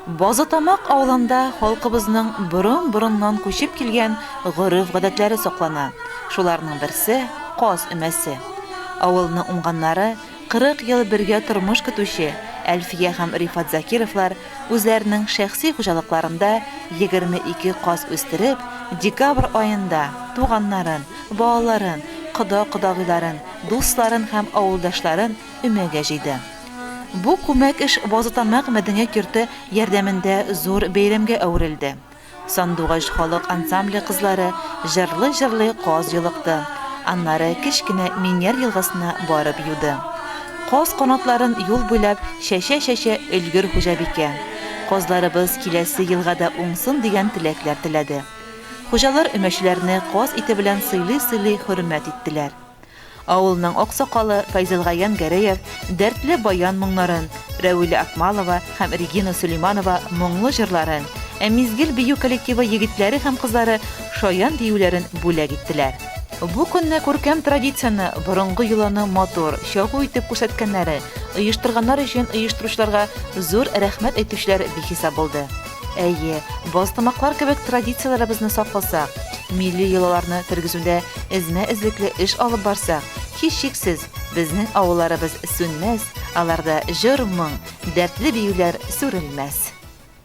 Базатамак авылында халкыбызның борын-борыннан күчеп килгән гореф-гадәтләре саклана. Шуларның берсе каз өмәсе. Авылның уңганнары 40 ел бергә тормыш көтүче Әлфия һәм Рифат Закировлар үзләренең шәхси хуҗалыкларында 22 каз үстереп, декабрь аенда туганнарын, балаларын, кода-кодагыйларын, дусларын һәм авылдашларын өмәгә җыйды. Бу күмәк эш Базатамак мәдәният йорты ярдәмендә зур бәйрәмгә әверелде. Сандугач халык ансамбле кызлары җырлый-җырлый каз йылыкты. Аннары кечкенә Миньяр елгасына барып юды. Каз канатларын юл буйлап шәшә-шәшә өлгер хуҗабикә. Казларыбыз киләсе елга да уңсын дигән теләкләр теләде. Хуҗалар өмәчләрне каз ите белән сыйлый-сыйлый хөрмәт иттеләр. Авылның аксакалы Файзелгаян Гәрәев дәртле баян моңнарын, Рәвилә Акмалова һәм Регина Сулейманова моңлы җырларын, Мизгел бию коллективы егетләре һәм кызлары шаян диюләрен бүләк иттеләр. Бу көнне күркәм традицияны, борынгы йоланы матур, чагу итеп күрсәткәннәре, оештырганнар өчен оештыручыларга зур рәхмәт әйтүчеләр бихисап булды. Әйе, Базатамаклар кебек традицияләребезне сакласак, милли йолаларны тергезүдә эзмә-эзлекле эш алып барсак, һичшиксез безнең авылларыбыз сүнмәс, аларда җыр-моң, дәртле биюләр сүрелмәс.